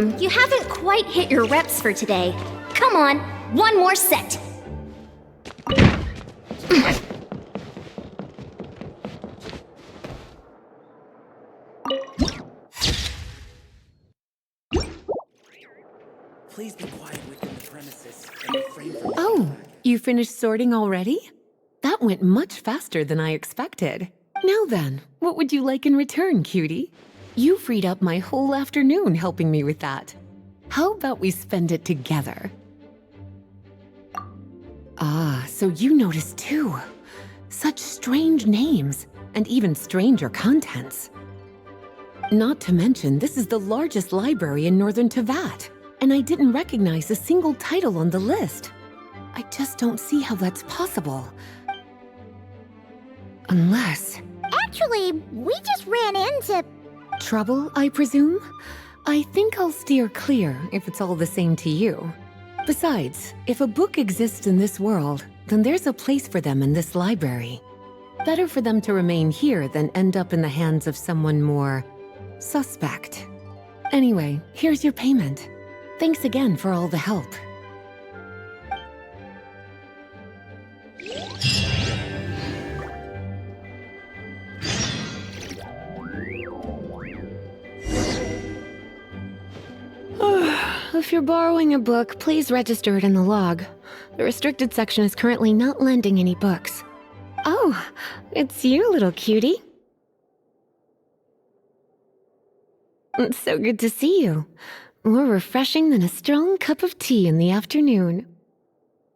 You haven't quite hit your reps for today. Come on, one more set. Please be quiet within the premises and refrain from... Oh, you finished sorting already? That went much faster than I expected. Now then, what would you like in return, cutie? You freed up my whole afternoon helping me with that. How about we spend it together? Ah, so you noticed too. Such strange names, and even stranger contents. Not to mention, this is the largest library in Northern Teyvat, and I didn't recognize a single title on the list. I just don't see how that's possible. Unless... Actually, we just ran into... Trouble, I presume? I think I'll steer clear if it's all the same to you. Besides, if a book exists in this world, then there's a place for them in this library. Better for them to remain here than end up in the hands of someone more... suspect. Anyway, here's your payment. Thanks again for all the help. If you're borrowing a book, please register it in the log. The restricted section is currently not lending any books. Oh, it's you, little cutie. It's so good to see you. More refreshing than a strong cup of tea in the afternoon.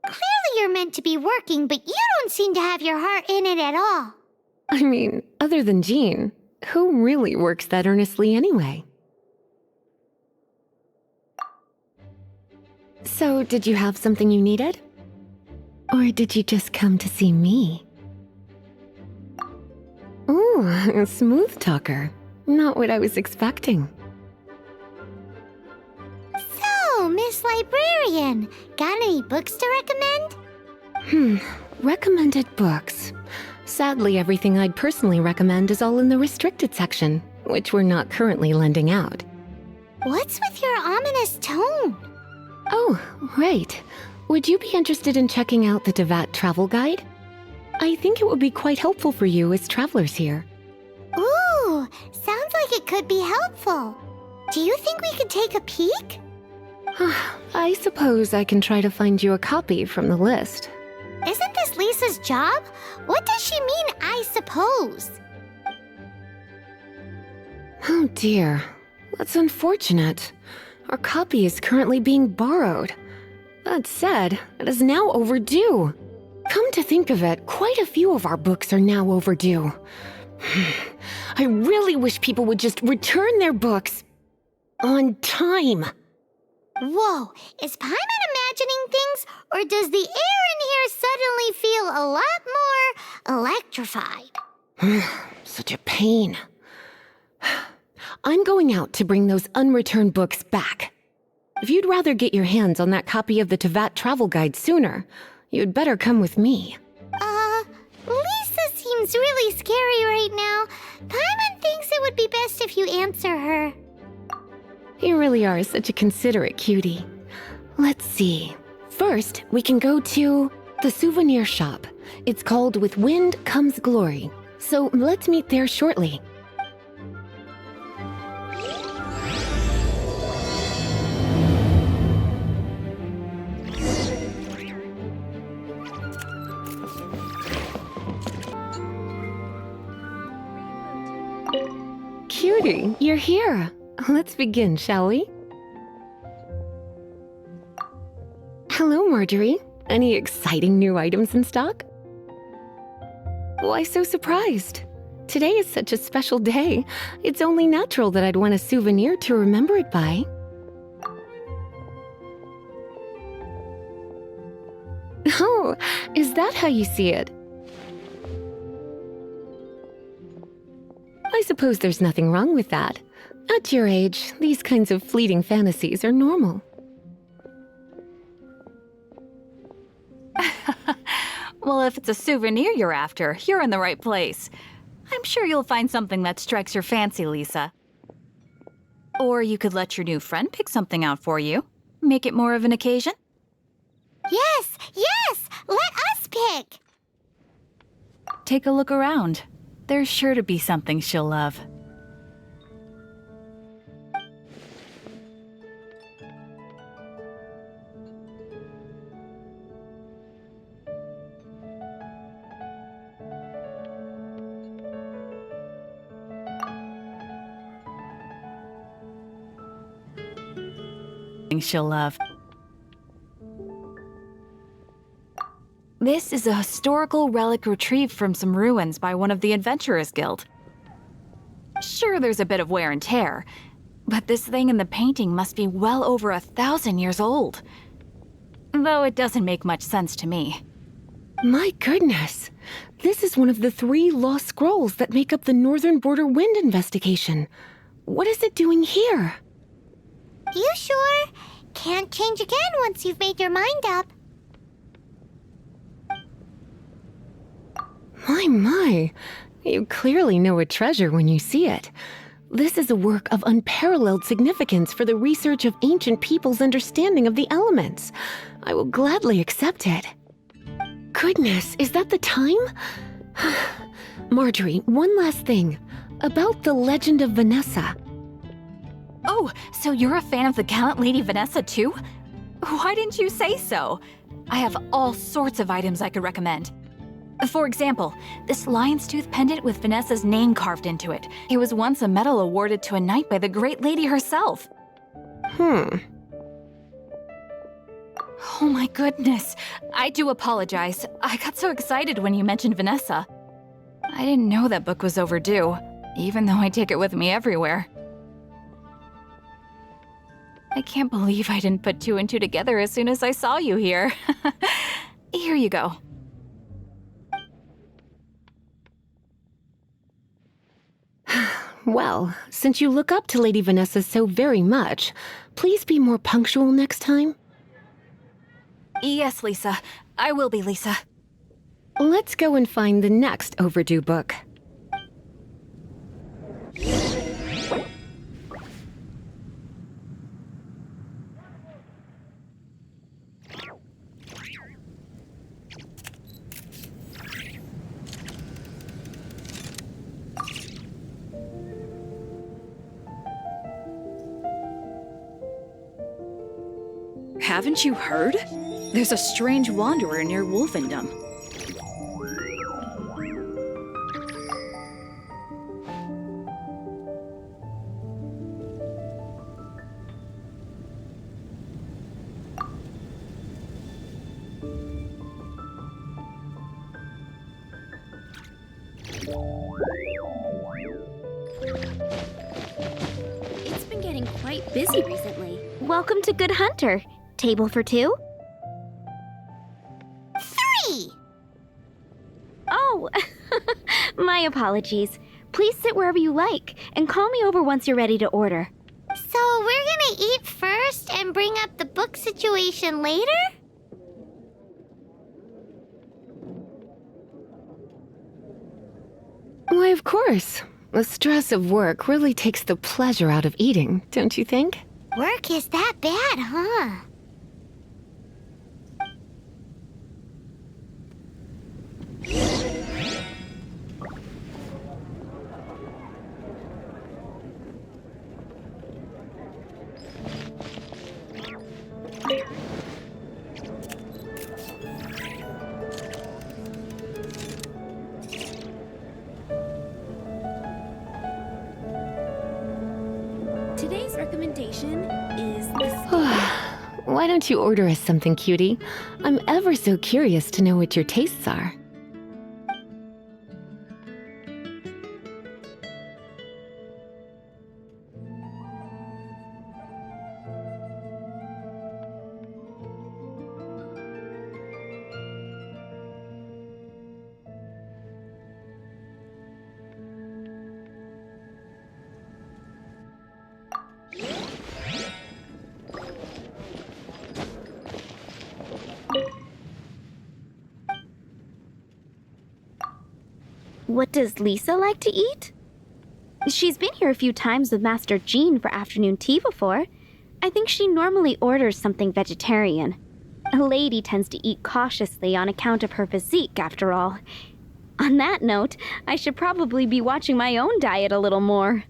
Clearly you're meant to be working, but you don't seem to have your heart in it at all. I mean, other than Jean, who really works that earnestly anyway? So, did you have something you needed? Or did you just come to see me? Ooh, a smooth talker. Not what I was expecting. So, Miss Librarian, got any books to recommend? Recommended books. Sadly, everything I'd personally recommend is all in the restricted section, which we're not currently lending out. What's with your ominous tone? Oh, right. Would you be interested in checking out the Teyvat travel guide? I think it would be quite helpful for you as travelers here. Ooh, sounds like it could be helpful. Do you think we could take a peek? I suppose I can try to find you a copy from the list. Isn't this Lisa's job? What does she mean, I suppose? Oh dear, that's unfortunate. Our copy is currently being borrowed. That said, it is now overdue. Come to think of it, quite a few of our books are now overdue. I really wish people would just return their books on time. Whoa, is Paimon imagining things, or does the air in here suddenly feel a lot more electrified? Such a pain. I'm going out to bring those unreturned books back. If you'd rather get your hands on that copy of the Teyvat travel guide sooner, you'd better come with me. Lisa seems really scary right now. Paimon thinks it would be best if you answer her. You really are such a considerate cutie. Let's see. First, we can go to the souvenir shop. It's called With Wind Comes Glory. So let's meet there shortly. Cutie, you're here. Let's begin, shall we? Hello, Marjorie. Any exciting new items in stock? Why so surprised? Today is such a special day. It's only natural that I'd want a souvenir to remember it by. Oh, is that how you see it? I suppose there's nothing wrong with that. At your age, these kinds of fleeting fantasies are normal. Well, if it's a souvenir you're after, you're in the right place. I'm sure you'll find something that strikes your fancy, Lisa. Or you could let your new friend pick something out for you. Make it more of an occasion. Yes, yes! Let us pick! Take a look around. There's sure to be something she'll love. She'll love. This is a historical relic retrieved from some ruins by one of the Adventurers Guild. Sure, there's a bit of wear and tear, but this thing in the painting must be well over 1,000 years old. Though it doesn't make much sense to me. My goodness! This is one of the 3 lost scrolls that make up the Northern Border Wind investigation. What is it doing here? You sure? Can't change again once you've made your mind up. My. You clearly know a treasure when you see it. This is a work of unparalleled significance for the research of ancient people's understanding of the elements. I will gladly accept it. Goodness, is that the time? Marjorie, one last thing. About the legend of Vanessa. Oh, so you're a fan of the gallant Lady Vanessa too? Why didn't you say so? I have all sorts of items I could recommend. For example, this lion's tooth pendant with Vanessa's name carved into it. It was once a medal awarded to a knight by the great lady herself. Oh my goodness. I do apologize. I got so excited when you mentioned Vanessa. I didn't know that book was overdue, even though I take it with me everywhere. I can't believe I didn't put 2 and 2 together as soon as I saw you here. Here you go. Well, since you look up to Lady Vanessa so very much, please be more punctual next time. Yes, Lisa. I will be, Lisa. Let's go and find the next overdue book. Haven't you heard? There's a strange wanderer near Wolfendom. It's been getting quite busy recently. Welcome to Good Hunter. Table for 2? 3! Oh, my apologies. Please sit wherever you like, and call me over once you're ready to order. So we're gonna eat first and bring up the book situation later? Why, of course. The stress of work really takes the pleasure out of eating, don't you think? Work is that bad, huh? Today's recommendation is this. Why don't you order us something, cutie? I'm ever so curious to know what your tastes are. What does Lisa like to eat? She's been here a few times with Master Jean for afternoon tea before. I think she normally orders something vegetarian. A lady tends to eat cautiously on account of her physique, after all. On that note, I should probably be watching my own diet a little more.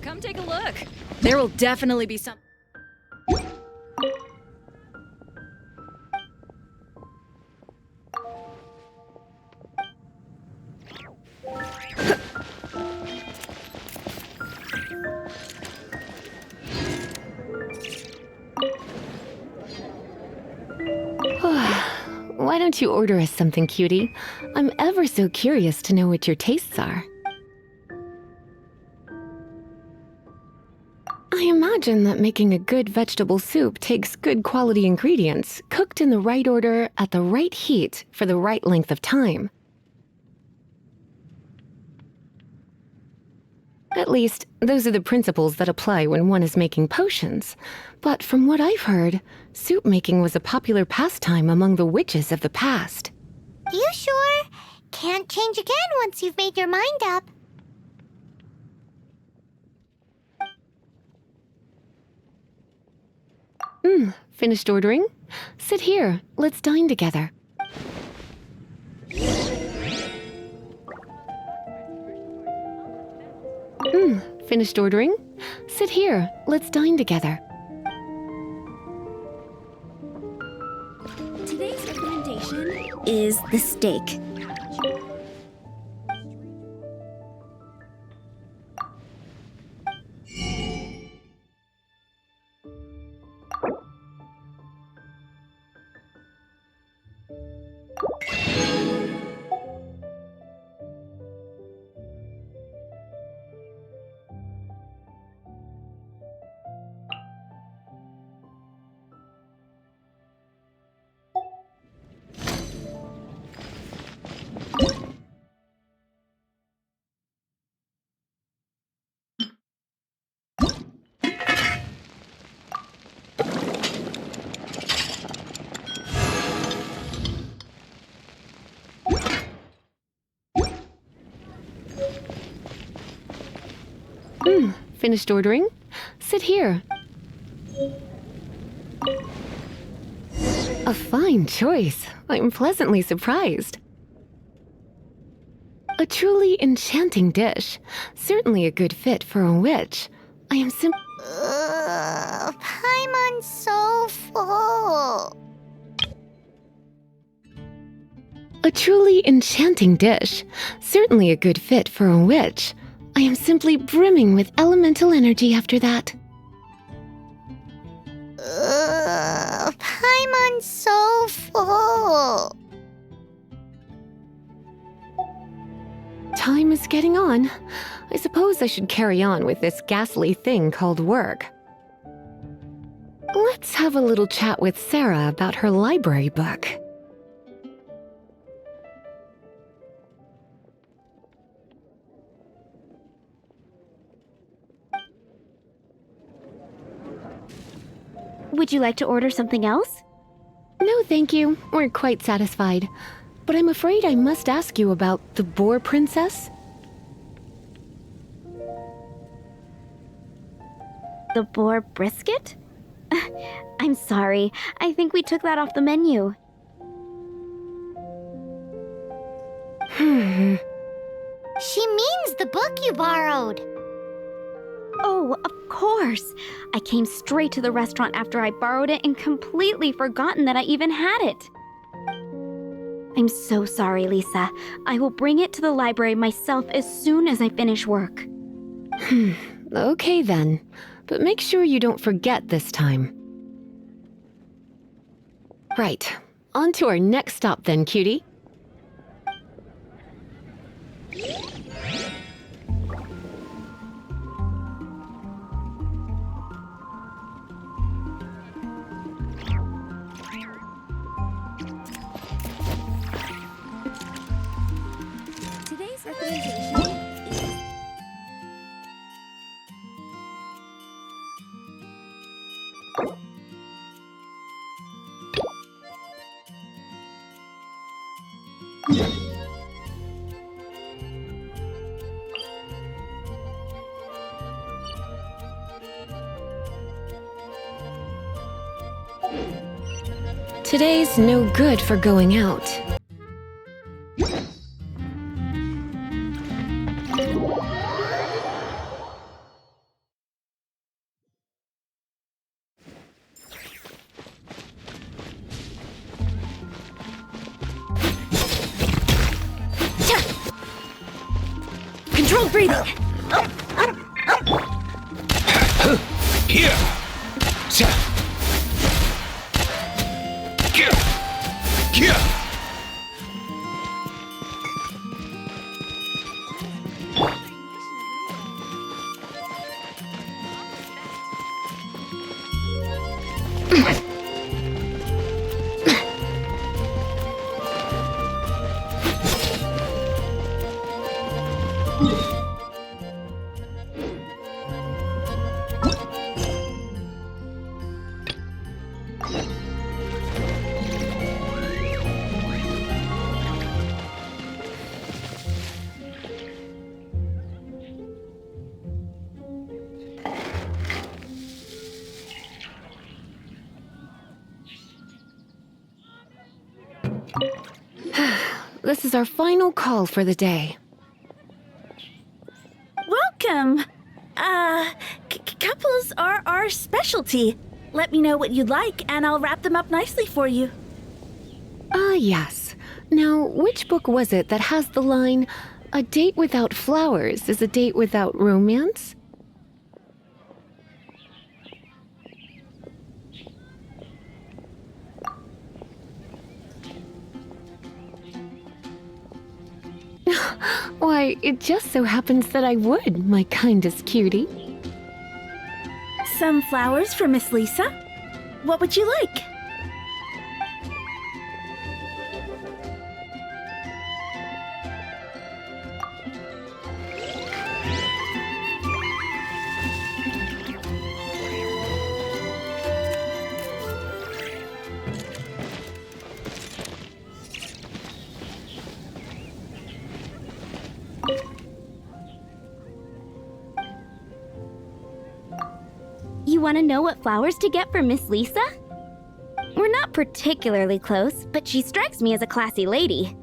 Come take a look. There will definitely be some. Why don't you order us something, cutie? I'm ever so curious to know what your tastes are. I imagine that making a good vegetable soup takes good quality ingredients, cooked in the right order, at the right heat, for the right length of time. At least, those are the principles that apply when one is making potions. But from what I've heard, soup making was a popular pastime among the witches of the past. You sure? Can't change again once you've made your mind up. Finished ordering? Sit here. Let's dine together. Finished ordering? Sit here. Let's dine together. Today's recommendation is the steak. Finished ordering? Sit here. A fine choice. I'm pleasantly surprised. A truly enchanting dish. Certainly a good fit for a witch. I am Paimon's so full. A truly enchanting dish. Certainly a good fit for a witch. I am simply brimming with elemental energy after that. Paimon's so full. Time is getting on. I suppose I should carry on with this ghastly thing called work. Let's have a little chat with Sarah about her library book. Would you like to order something else? No, thank you. We're quite satisfied. But I'm afraid I must ask you about the Boar Princess. The boar brisket? I'm sorry. I think we took that off the menu. She means the book you borrowed. Oh, of course. I came straight to the restaurant after I borrowed it and completely forgotten that I even had it. I'm so sorry, Lisa. I will bring it to the library myself as soon as I finish work. Okay then. But make sure you don't forget this time. Right. On to our next stop then, cutie. Today's recommendation is... Today's no good for going out. Controlled breathing! Here! Here! This is our final call for the day. Welcome! Couples are our specialty. Let me know what you'd like, and I'll wrap them up nicely for you. Ah, yes. Now, which book was it that has the line, "A date without flowers is a date without romance"? Why, it just so happens that I would, my kindest cutie. Some flowers for Miss Lisa. What would you like? You want to know what flowers to get for Miss Lisa? We're not particularly close, but she strikes me as a classy lady.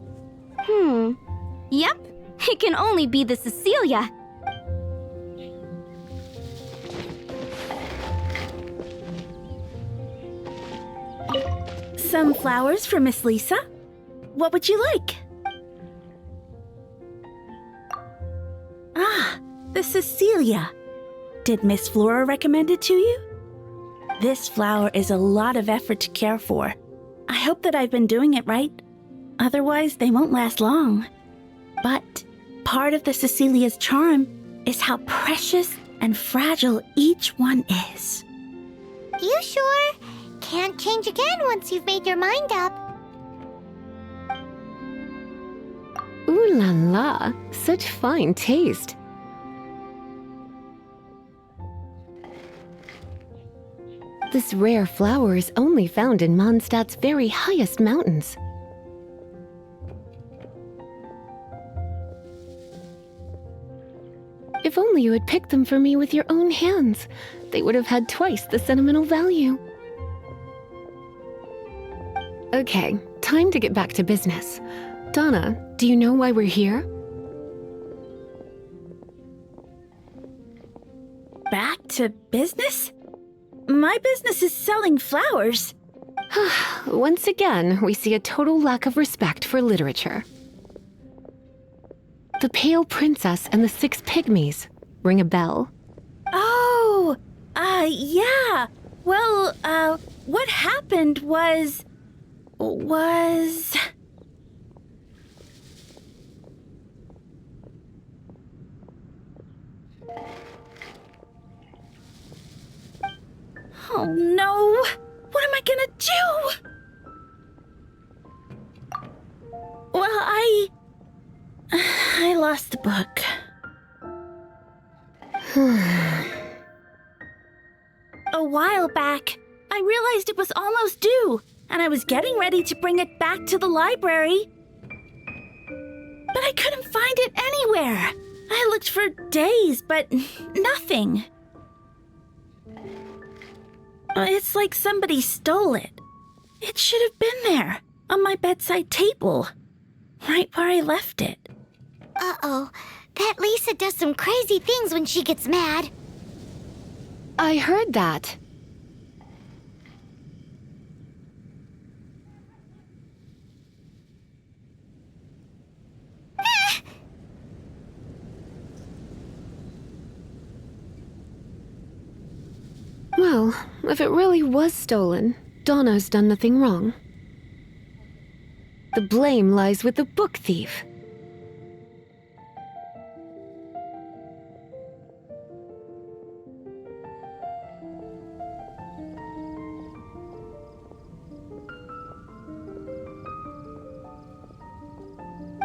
Yep, it can only be the Cecilia. Some flowers for Miss Lisa. What would you like? Ah, the Cecilia. Did Miss Flora recommend it to you? This flower is a lot of effort to care for. I hope that I've been doing it right. Otherwise, they won't last long. But part of the Cecilia's charm is how precious and fragile each one is. You sure? Can't change again once you've made your mind up. Ooh la la, such fine taste. This rare flower is only found in Mondstadt's very highest mountains. If only you had picked them for me with your own hands, they would have had twice the sentimental value. Okay, time to get back to business. Donna, do you know why we're here? Back to business? My business is selling flowers. Once again, we see a total lack of respect for literature. The Pale Princess and the Six Pygmies. Ring a bell? Oh, yeah. Well, what happened was... Oh no! What am I gonna do? Well, I lost the book. A while back, I realized it was almost due, and I was getting ready to bring it back to the library. But I couldn't find it anywhere. I looked for days, but nothing. It's like somebody stole it. It should have been there, on my bedside table. Right where I left it. Uh-oh. That Lisa does some crazy things when she gets mad. I heard that. Well, if it really was stolen, Donna's done nothing wrong. The blame lies with the book thief.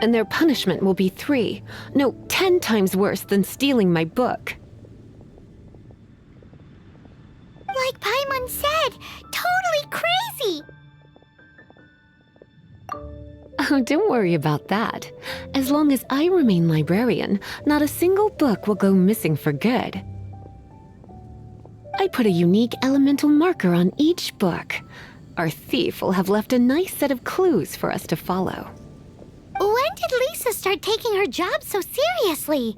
And their punishment will be 3, no, 10 times worse than stealing my book. Like Paimon said, totally crazy! Oh, don't worry about that. As long as I remain librarian, not a single book will go missing for good. I put a unique elemental marker on each book. Our thief will have left a nice set of clues for us to follow. When did Lisa start taking her job so seriously?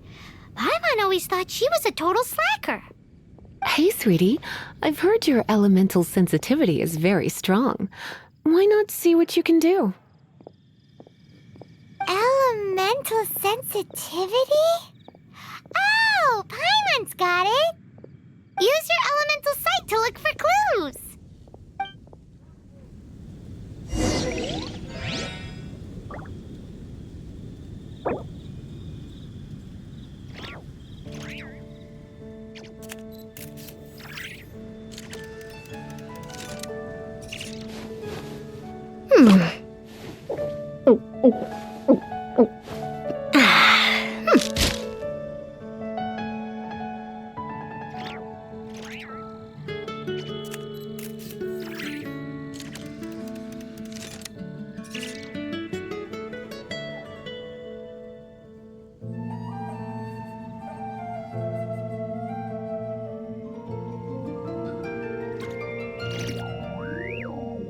Paimon always thought she was a total slacker. Hey, sweetie, I've heard your elemental sensitivity is very strong. Why not see what you can do? Elemental sensitivity? Oh, Paimon's got it! Use your elemental sight to look for clues!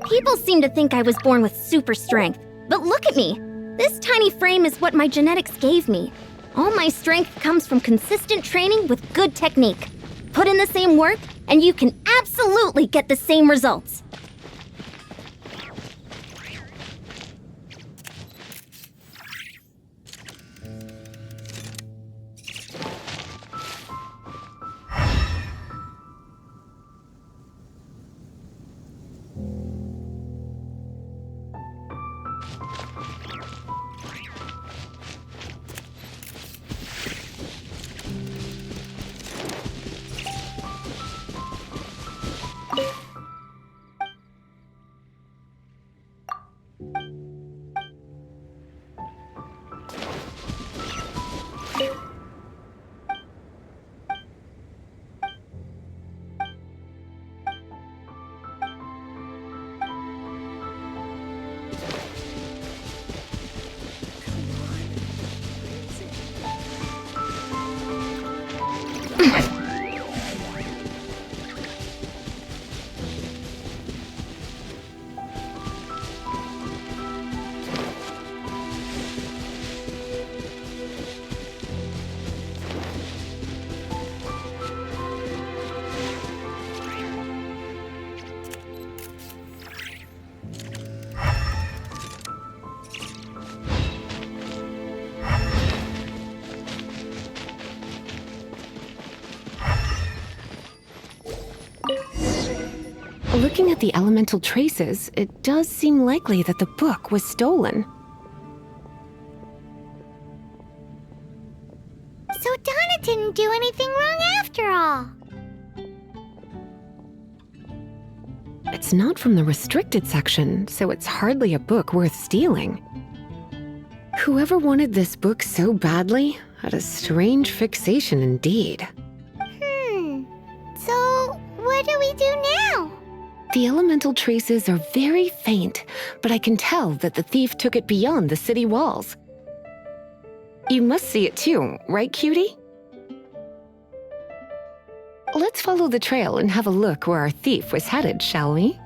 People seem to think I was born with super strength, but look at me. This tiny frame is what my genetics gave me. All my strength comes from consistent training with good technique. Put in the same work, and you can absolutely get the same results. Looking at the elemental traces, it does seem likely that the book was stolen. So Donna didn't do anything wrong after all. It's not from the restricted section, so it's hardly a book worth stealing. Whoever wanted this book so badly had a strange fixation indeed. So what do we do now? The elemental traces are very faint, but I can tell that the thief took it beyond the city walls. You must see it too, right, cutie? Let's follow the trail and have a look where our thief was headed, shall we?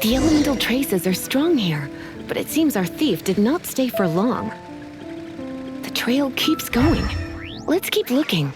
The elemental traces are strong here, but it seems our thief did not stay for long. The trail keeps going. Let's keep looking.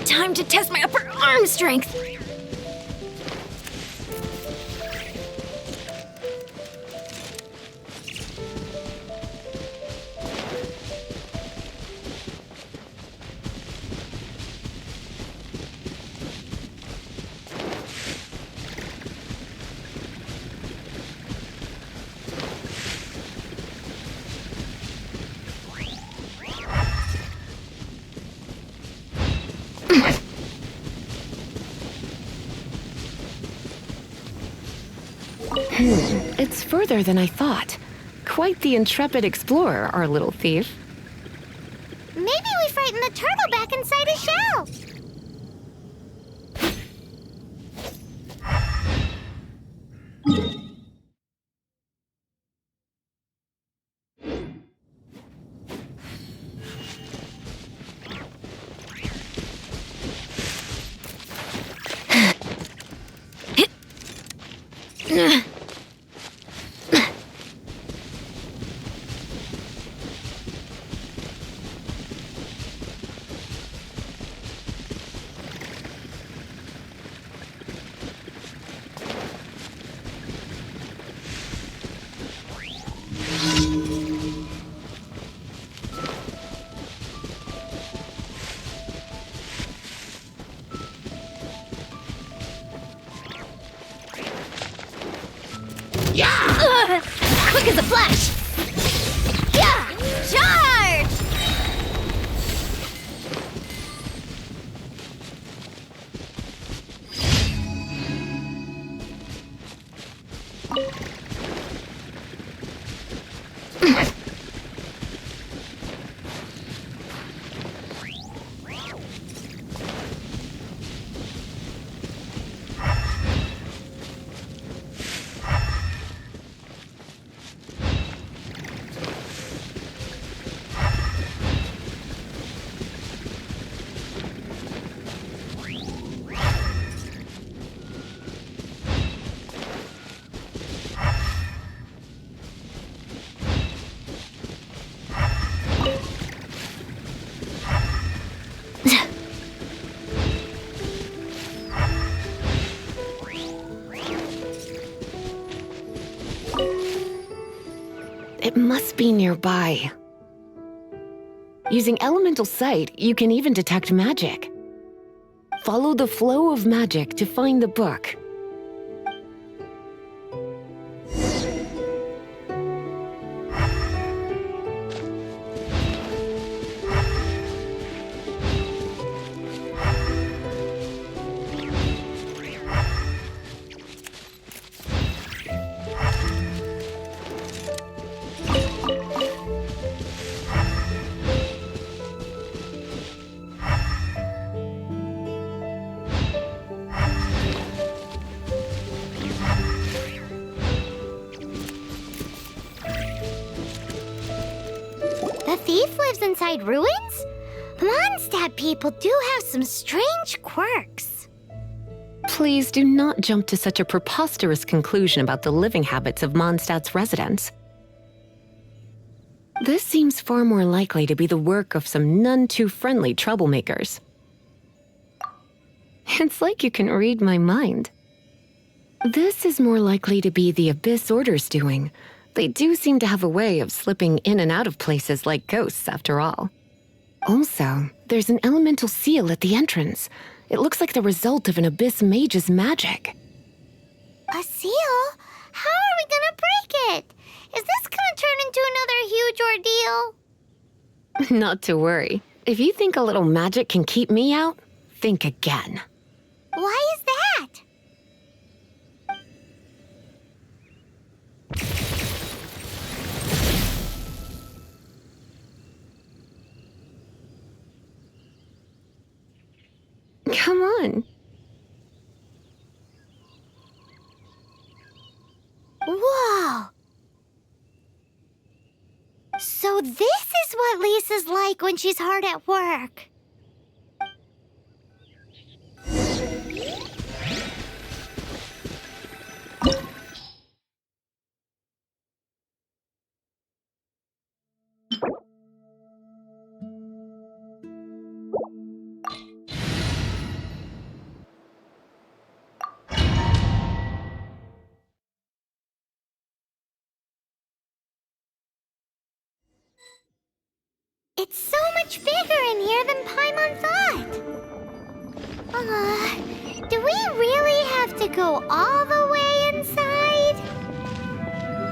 Time to test my upper arm strength! It's further than I thought. Quite the intrepid explorer, our little thief. Maybe we frightened the turtle back inside a shell. Quick as a flash! Yeah! Charge! It must be nearby. Using elemental sight, you can even detect magic. Follow the flow of magic to find the book. The thief lives inside ruins? Monstadt people do have some strange quirks. Please do not jump to such a preposterous conclusion about the living habits of Mondstadt's residents. This seems far more likely to be the work of some none-too-friendly troublemakers. It's like you can read my mind. This is more likely to be the Abyss Order's doing. They do seem to have a way of slipping in and out of places like ghosts, after all. Also, there's an elemental seal at the entrance. It looks like the result of an Abyss mage's magic. A seal? How are we gonna break it? Is this gonna turn into another huge ordeal? Not to worry. If you think a little magic can keep me out, think again. Why is that? fun. Whoa! So this is what Lisa's like when she's hard at work. It's so much bigger in here than Paimon thought. Do we really have to go all the way inside?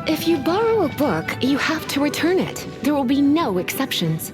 If you borrow a book, you have to return it. There will be no exceptions.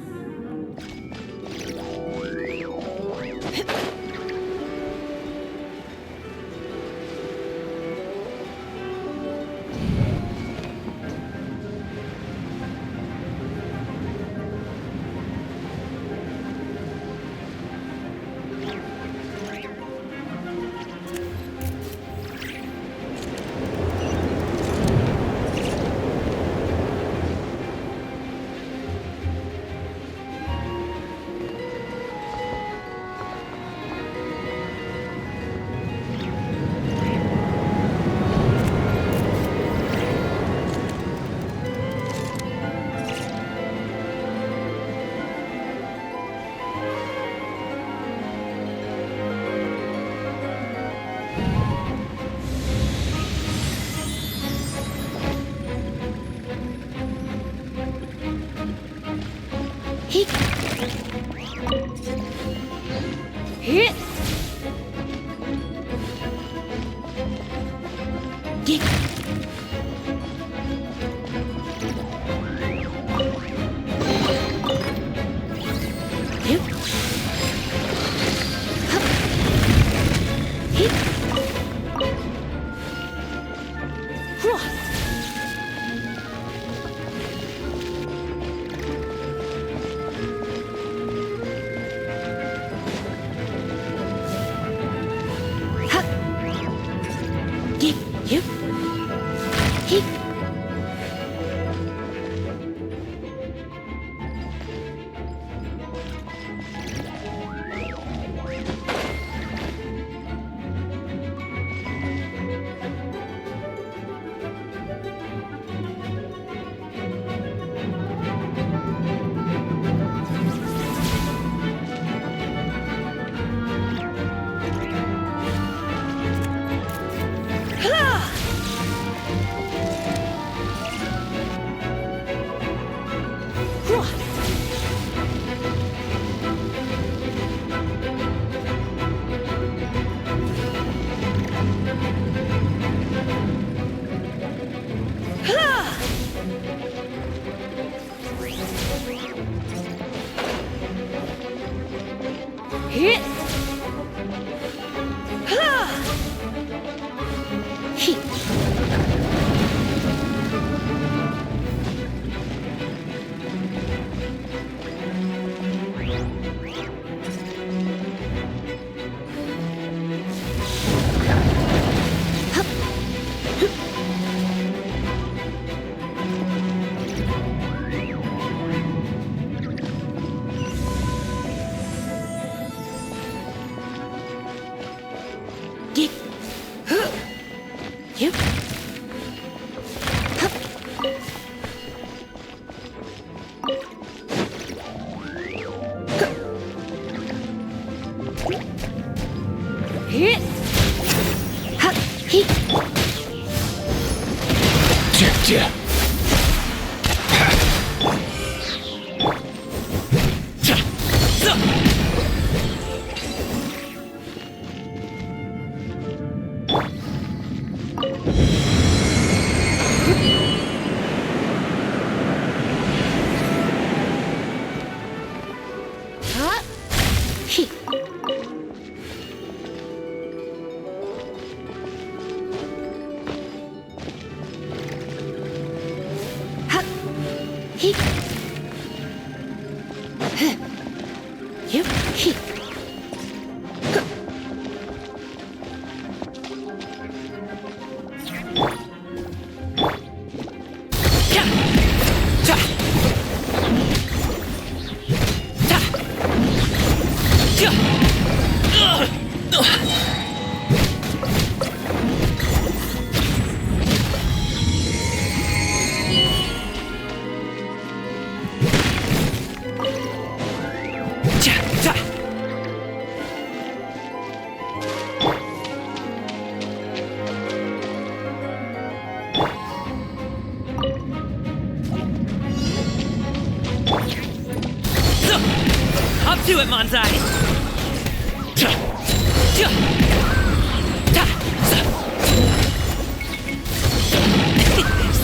do it, Monstadt!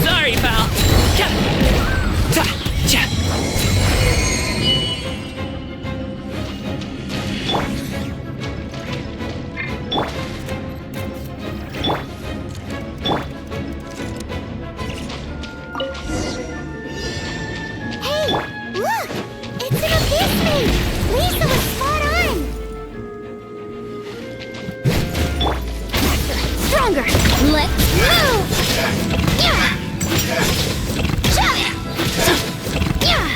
Sorry, pal. Hey, look! It's an abyss maid! Lisa was spot on! Stronger! Let's move! Yeah! Yeah!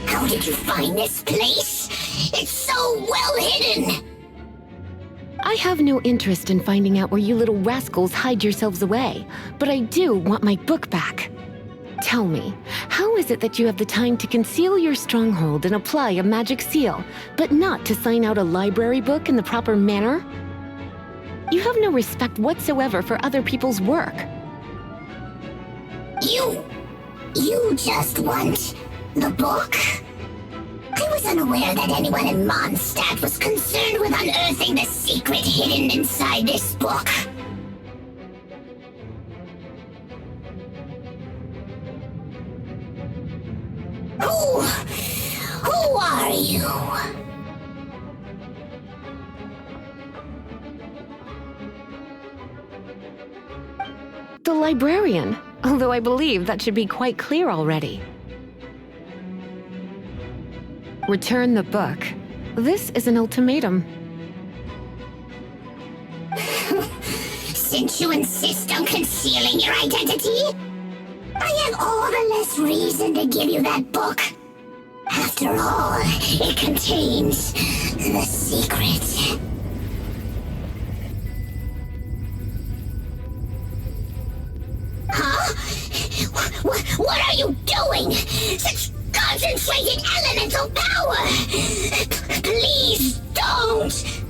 How did you find this place? It's so well hidden! I have no interest in finding out where you little rascals hide yourselves away, but I do want my book back. Tell me, how is it that you have the time to conceal your stronghold and apply a magic seal, but not to sign out a library book in the proper manner? You have no respect whatsoever for other people's work. You just want the book? I was unaware that anyone in Monstadt was concerned with unearthing the secret hidden inside this book. Who are you? The librarian, although I believe that should be quite clear already. Return the book. This is an ultimatum. Since you insist on concealing your identity, I have all the less reason to give you that book. After all, it contains the secret. Huh? What are you doing? Such concentrated elemental power! Please don't!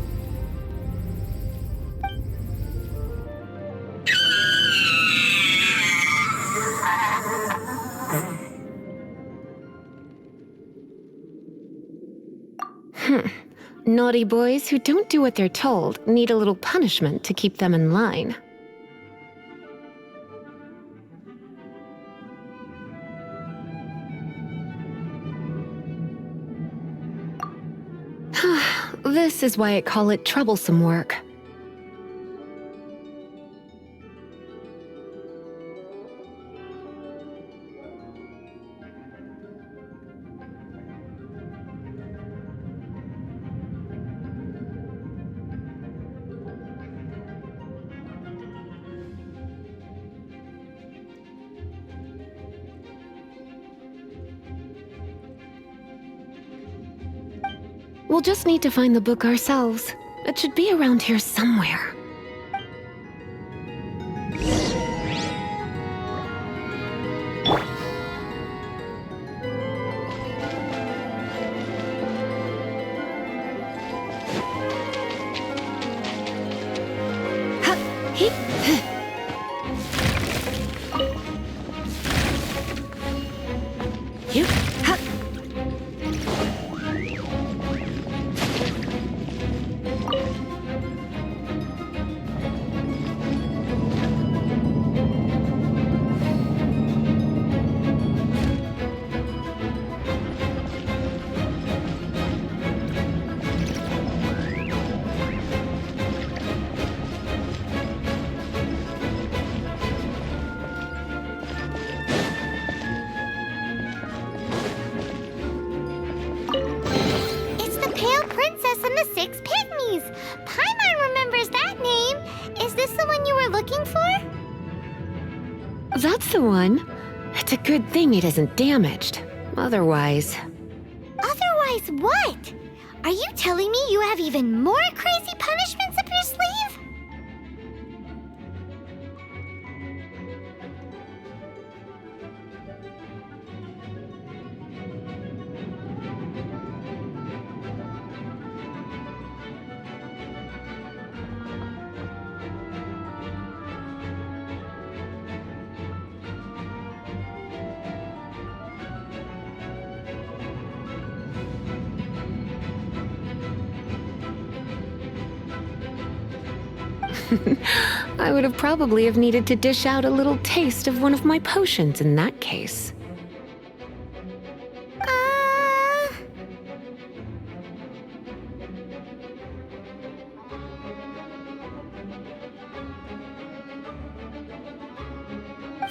Naughty boys who don't do what they're told need a little punishment to keep them in line. This is why I call it troublesome work. We'll just need to find the book ourselves. It should be around here somewhere. That's the one. It's a good thing it isn't damaged. Otherwise... Otherwise what? Are you telling me you have even more crazy punishments up your sleeve? I would have probably have needed to dish out a little taste of one of my potions in that case.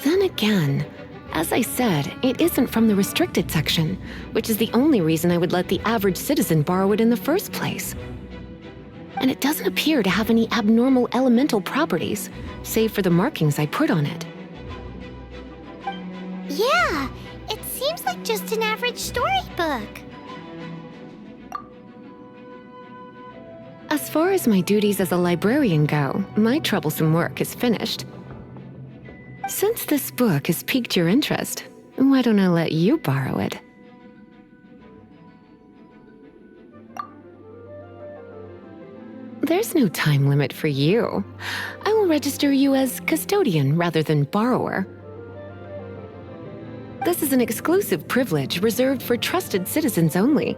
Then again, as I said, it isn't from the restricted section, which is the only reason I would let the average citizen borrow it in the first place. And it doesn't appear to have any abnormal elemental properties, save for the markings I put on it. Yeah, it seems like just an average storybook. As far as my duties as a librarian go, my troublesome work is finished. Since this book has piqued your interest, why don't I let you borrow it? There's no time limit for you. I will register you as custodian rather than borrower. This is an exclusive privilege reserved for trusted citizens only.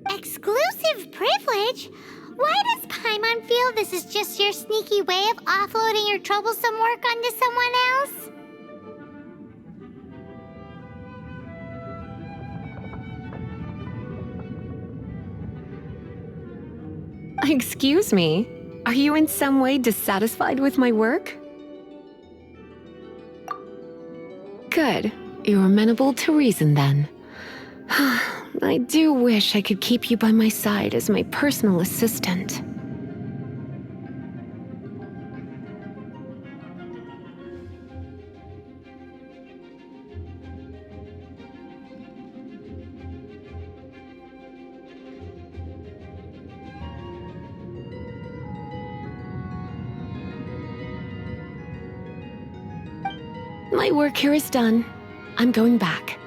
Exclusive privilege? Why does Paimon feel this is just your sneaky way of offloading your troublesome work onto someone else? Excuse me, are you in some way dissatisfied with my work? Good, you're amenable to reason then. I do wish I could keep you by my side as my personal assistant. My work here is done. I'm going back.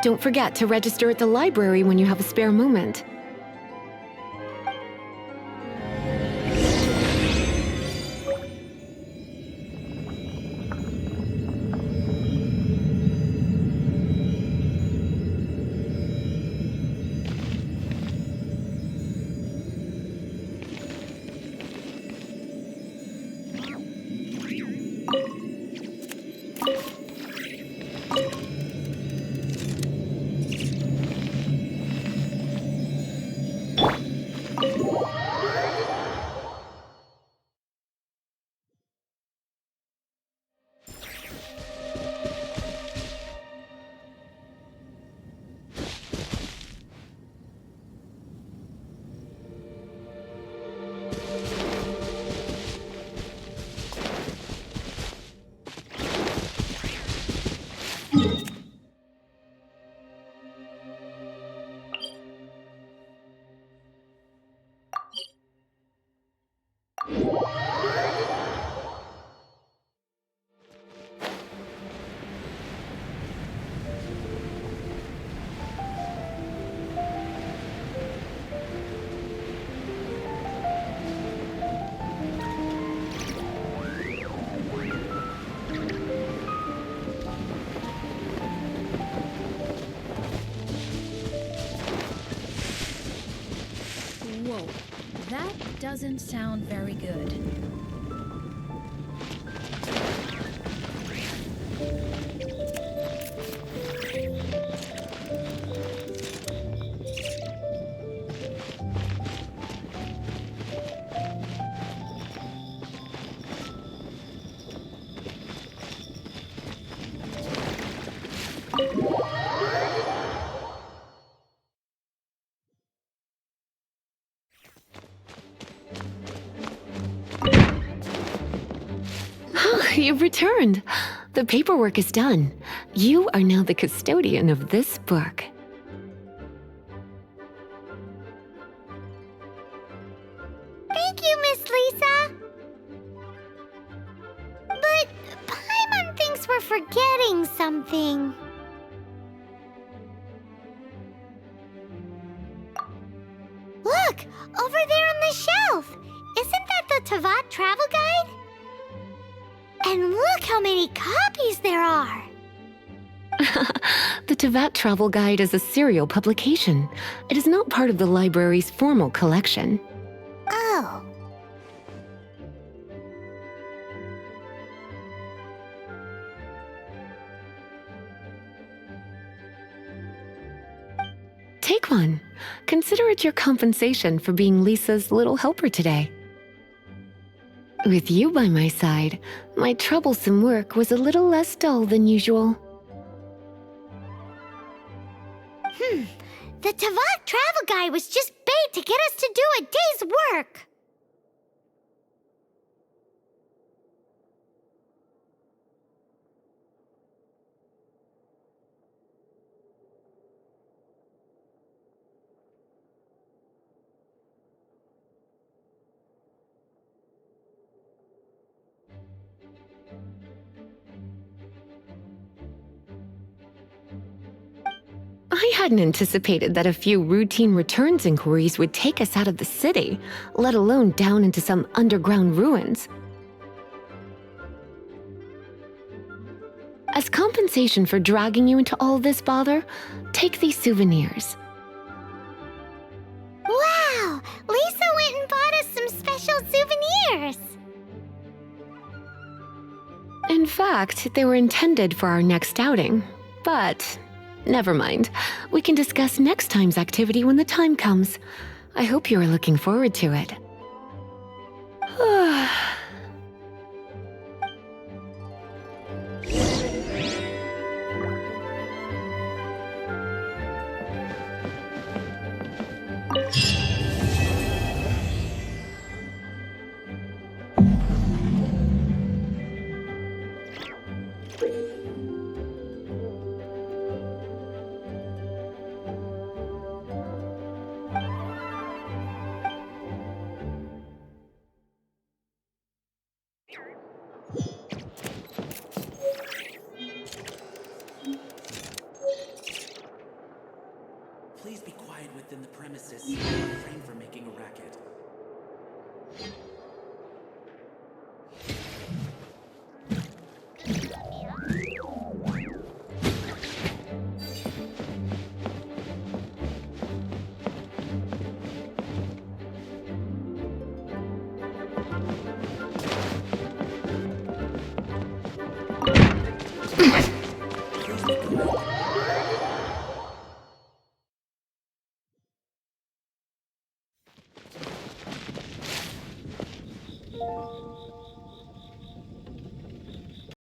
Don't forget to register at the library when you have a spare moment. Whoa, that doesn't sound very good. You've returned. The paperwork is done. You are now the custodian of this book. Thank you, Miss Lisa. But Paimon thinks we're forgetting something. Look, over there on the shelf. Isn't that the Tavat travel guide? And look how many copies there are! The Tevat Travel Guide is a serial publication. It is not part of the library's formal collection. Oh. Take one. Consider it your compensation for being Lisa's little helper today. With you by my side, my troublesome work was a little less dull than usual. The Tevat Travel Guide was just bait to get us to do a day's work. I hadn't anticipated that a few routine returns inquiries would take us out of the city, let alone down into some underground ruins. As compensation for dragging you into all this bother, take these souvenirs. Wow! Lisa went and bought us some special souvenirs. In fact, they were intended for our next outing, but never mind. We can discuss next time's activity when the time comes. I hope you are looking forward to it. Please be quiet within the premises and refrain from making a racket. Please be quiet.